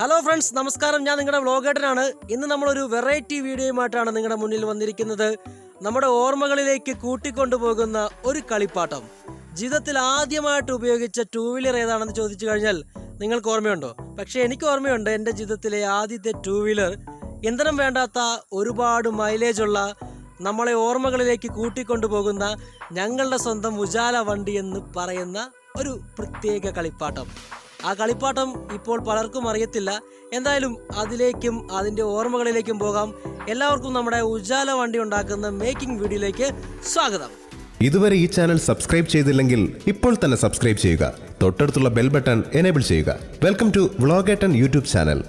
Hello friends, നമസ്കാരം. ഞാൻ നിങ്ങളുടെ വ്ളോഗേട്ടനാണ്. ഇന്ന് നമ്മളൊരു വെറൈറ്റി വീഡിയോയുമായിട്ടാണ് നിങ്ങളുടെ മുന്നിൽ വന്നിരിക്കുന്നത്. നമ്മുടെ ഓർമ്മകളിലേക്ക് കൂട്ടിക്കൊണ്ടുപോകുന്ന ഒരു കളിപ്പാട്ടം. ജീവിതത്തിൽ ആദ്യമായിട്ട് ഉപയോഗിച്ച ടൂ വീലർ ഏതാണെന്ന് ചോദിച്ചു കഴിഞ്ഞാൽ നിങ്ങൾക്ക് ഓർമ്മയുണ്ടോ? പക്ഷേ എനിക്ക് ഓർമ്മയുണ്ട്. എൻ്റെ ജീവിതത്തിലെ ആദ്യത്തെ ടൂ വീലർ ഇന്ധനം വേണ്ടാത്ത ഒരുപാട് മൈലേജുള്ള നമ്മളെ ഓർമ്മകളിലേക്ക് കൂട്ടിക്കൊണ്ടുപോകുന്ന ഞങ്ങളുടെ സ്വന്തം ഉജാല വണ്ടി എന്ന് പറയുന്ന ഒരു പ്രത്യേക കളിപ്പാട്ടം. ആ കളിപ്പാട്ടം ഇപ്പോൾ പലർക്കും അറിയത്തില്ല. എന്തായാലും അതിലേക്കും അതിൻ്റെ ഓർമ്മകളിലേക്കും പോകാം. എല്ലാവർക്കും നമ്മുടെ ഉജാല വണ്ടി ഉണ്ടാക്കുന്ന മേക്കിംഗ് വീഡിയോയിലേക്ക് സ്വാഗതം. ഇതുവരെ ഈ ചാനൽ സബ്സ്ക്രൈബ് ചെയ്തില്ലെങ്കിൽ ഇപ്പോൾ തന്നെ സബ്സ്ക്രൈബ് ചെയ്യുക. തൊട്ടടുത്തുള്ള ബെൽ ബട്ടൺ എനേബിൾ ചെയ്യുക. വെൽക്കം ടു വ്ളോഗേട്ടൻ യൂട്യൂബ് ചാനൽ.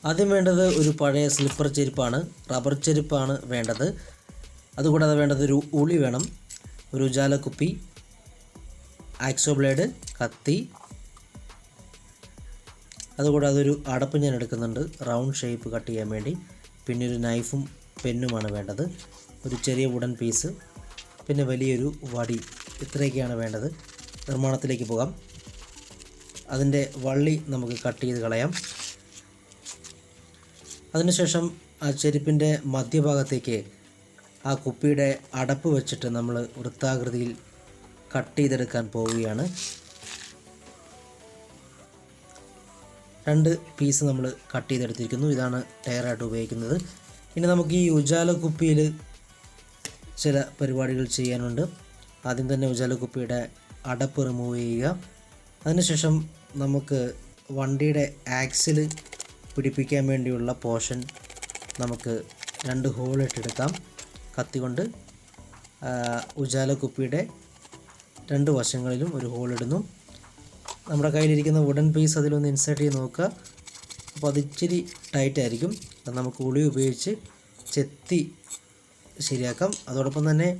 ആദ്യം വേണ്ടത് ഒരു പഴയ സ്ലിപ്പർ ചെരുപ്പാണ്. റബ്ബർ ചെരുപ്പാണ് വേണ്ടത്. അതുകൂടാതെ വേണ്ടത് ഒരു ഉളി വേണം, ഒരു ഉജാല കുപ്പി, ആക്സോ ബ്ലേഡ്, കത്തി. അതുകൂടാതെ ഒരു അടപ്പ് ഞാൻ എടുക്കുന്നുണ്ട് റൗണ്ട് ഷേപ്പ് കട്ട് ചെയ്യാൻ വേണ്ടി. പിന്നെ ഒരു നൈഫും പെന്നുമാണ് വേണ്ടത്. ഒരു ചെറിയ വുഡൻ പീസ്, പിന്നെ വലിയൊരു വടി. ഇത്രയൊക്കെയാണ് വേണ്ടത്. നിർമ്മാണത്തിലേക്ക് പോകാം. അതിൻ്റെ വള്ളി നമുക്ക് കട്ട് ചെയ്ത് കളയാം. അതിനുശേഷം ആ ചെരുപ്പിൻ്റെ മധ്യഭാഗത്തേക്ക് ആ കുപ്പിയുടെ അടപ്പ് വെച്ചിട്ട് നമ്മൾ വൃത്താകൃതിയിൽ കട്ട് ചെയ്തെടുക്കാൻ പോവുകയാണ്. 2 പീസ് നമ്മൾ കട്ട് ചെയ്തെടുത്തിരിക്കുന്നു. ഇതാണ് ടയറായിട്ട് ഉപയോഗിക്കുന്നത്. ഇനി നമുക്ക് ഈ ഉജാല കുപ്പിയിൽ ചില പരിപാടികൾ ചെയ്യാനുണ്ട്. ആദ്യം തന്നെ ഉജാല കുപ്പിയുടെ അടപ്പ് റിമൂവ് ചെയ്യുക. അതിനുശേഷം നമുക്ക് വണ്ടിയുടെ ആക്സിൽ പിടിപ്പിക്കാൻ വേണ്ടിയുള്ള പോർഷൻ നമുക്ക് 2 ഹോൾ ഇട്ടെടുക്കാം. കത്തി കൊണ്ട് ഉജാല കുപ്പിയുടെ 2 വശങ്ങളിലും ഒരു ഹോൾ ഇടുന്നു. നമ്മുടെ കയ്യിലിരിക്കുന്ന വുഡൻ പീസ് അതിലൊന്ന് ഇൻസേർട്ട് ചെയ്ത് നോക്കുക. അപ്പോൾ അത് ഇച്ചിരി ടൈറ്റ് ആയിരിക്കും. അത് നമുക്ക് ഉളി ഉപയോഗിച്ച് ചെത്തി ശരിയാക്കാം. അതോടൊപ്പം തന്നെ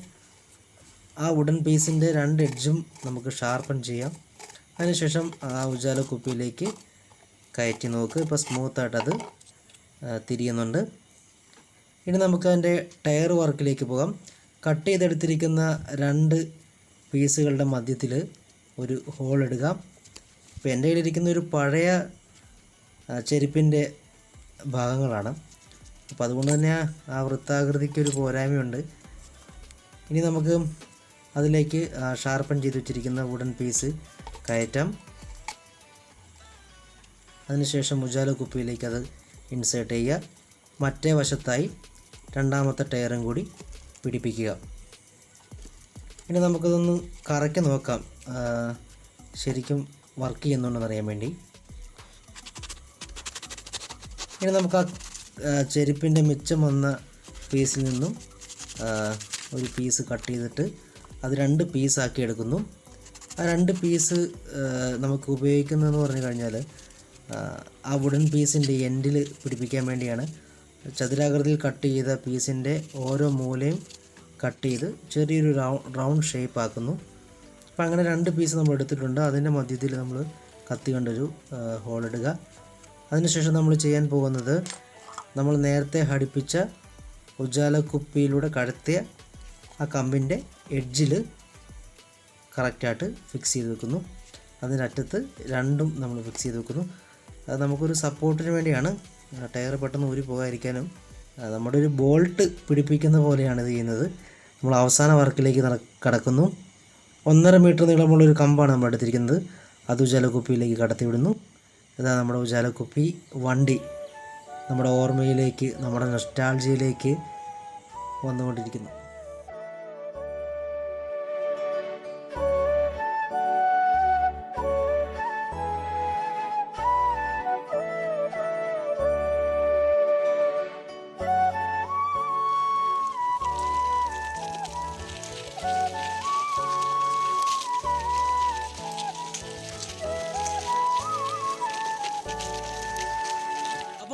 ആ വുഡൻ പീസിൻ്റെ 2 എഡ്ജും നമുക്ക് ഷാർപ്പൺ ചെയ്യാം. അതിനുശേഷം ആ ഉജാല കുപ്പിയിലേക്ക് കയറ്റി നോക്ക്. ഇപ്പോൾ സ്മൂത്തായിട്ടത് തിരിയുന്നുണ്ട്. ഇനി നമുക്ക് അതിൻ്റെ ടയർ വർക്കിലേക്ക് പോകാം. കട്ട് ചെയ്തെടുത്തിരിക്കുന്ന 2 പീസുകളുടെ മധ്യത്തിൽ ഒരു ഹോൾ ഇടുക. ഇപ്പോൾ എൻ്റെ കയ്യിലിരിക്കുന്ന ഒരു പഴയ ചെരുപ്പിൻ്റെ ഭാഗങ്ങളാണ്. അപ്പോൾ അതുകൊണ്ട് തന്നെ ആ വൃത്താകൃതിക്കൊരു പോരായ്മയുണ്ട്. ഇനി നമുക്ക് അതിലേക്ക് ഷാർപ്പൺ ചെയ്ത് വെച്ചിരിക്കുന്ന വുഡൻ പീസ് കയറ്റാം. അതിനുശേഷം ഉജാല കുപ്പിയിലേക്ക് അത് ഇൻസേർട്ട് ചെയ്യുക. മറ്റേ വശത്തായി 2ാമത്തെ ടയറും കൂടി പിടിപ്പിക്കുക. ഇനി നമുക്കതൊന്ന് കറക്കി നോക്കാം, ശരിക്കും വർക്ക് ചെയ്യുന്നുണ്ടെന്ന് അറിയാൻ വേണ്ടി. ഇനി നമുക്ക് ആ ചെരുപ്പിൻ്റെ മിച്ചം വന്ന പീസിൽ നിന്നും ഒരു പീസ് കട്ട് ചെയ്തിട്ട് അത് 2 പീസാക്കി എടുക്കുന്നു. ആ 2 പീസ് നമുക്ക് ഉപയോഗിക്കുന്നതെന്ന് പറഞ്ഞു കഴിഞ്ഞാൽ ആ വുഡൻ പീസിൻ്റെ എൻഡിൽ പിടിപ്പിക്കാൻ വേണ്ടിയാണ്. ചതുരാകൃതിയിൽ കട്ട് ചെയ്ത പീസിൻ്റെ ഓരോ മൂലയും കട്ട് ചെയ്ത് ചെറിയൊരു റൗണ്ട് ഷേപ്പ് ആക്കുന്നു. അപ്പോൾ അങ്ങനെ 2 പീസ് നമ്മൾ എടുത്തിട്ടുണ്ട്. അതിൻ്റെ മധ്യത്തിൽ നമ്മൾ കത്തി കൊണ്ടൊരു ഹോൾ ഇടുക. അതിനുശേഷം നമ്മൾ ചെയ്യാൻ പോകുന്നത്, നമ്മൾ നേരത്തെ ഘടിപ്പിച്ച ഉജാല കുപ്പിയിലൂടെ കടത്തിയ ആ കമ്പിൻ്റെ എഡ്ജിൽ കറക്റ്റായിട്ട് ഫിക്സ് ചെയ്ത് വെക്കുന്നു. അതിൻ്റെ അറ്റത്ത് 2ഉം നമ്മൾ ഫിക്സ് ചെയ്ത് വെക്കുന്നു. അത് നമുക്കൊരു സപ്പോർട്ടിന് വേണ്ടിയാണ്. ടയർ പെട്ടെന്ന് ഊരി പോകാതിരിക്കാനും. നമ്മുടെ ഒരു ബോൾട്ട് പിടിപ്പിക്കുന്ന പോലെയാണ് ഇത് ചെയ്യുന്നത്. നമ്മൾ അവസാന വർക്കിലേക്ക് കടക്കുന്നു. 1.5 മീറ്റർ നീളമുള്ളൊരു കമ്പാണ് നമ്മൾ എടുത്തിരിക്കുന്നത്. അത് ഉജാല കുപ്പിയിലേക്ക് കടത്തി വിടുന്നു. ഇതാ നമ്മുടെ ഉജാല കുപ്പി വണ്ടി നമ്മുടെ ഓർമ്മയിലേക്ക്, നമ്മുടെ നൊസ്റ്റാൾജിയയിലേക്ക് വന്നുകൊണ്ടിരിക്കുന്നു.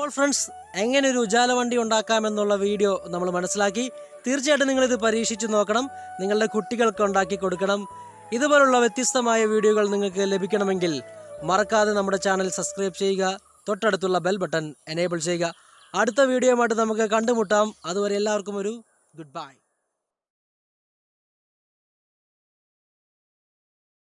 അപ്പോൾ ഫ്രണ്ട്സ്, എങ്ങനെ ഒരു ഉജാല വണ്ടി ഉണ്ടാക്കാമെന്നുള്ള വീഡിയോ നമ്മൾ മനസ്സിലാക്കി. തീർച്ചയായിട്ടും നിങ്ങളിത് പരീക്ഷിച്ച് നോക്കണം, നിങ്ങളുടെ കുട്ടികൾക്ക് ഉണ്ടാക്കി കൊടുക്കണം. ഇതുപോലുള്ള വ്യത്യസ്തമായ വീഡിയോകൾ നിങ്ങൾക്ക് ലഭിക്കണമെങ്കിൽ മറക്കാതെ നമ്മുടെ ചാനൽ സബ്സ്ക്രൈബ് ചെയ്യുക, തൊട്ടടുത്തുള്ള ബെൽ ബട്ടൺ എനേബിൾ ചെയ്യുക. അടുത്ത വീഡിയോയുമായിട്ട് നമുക്ക് കണ്ടുമുട്ടാം. അതുവരെ എല്ലാവർക്കും ഒരു ഗുഡ് ബൈ.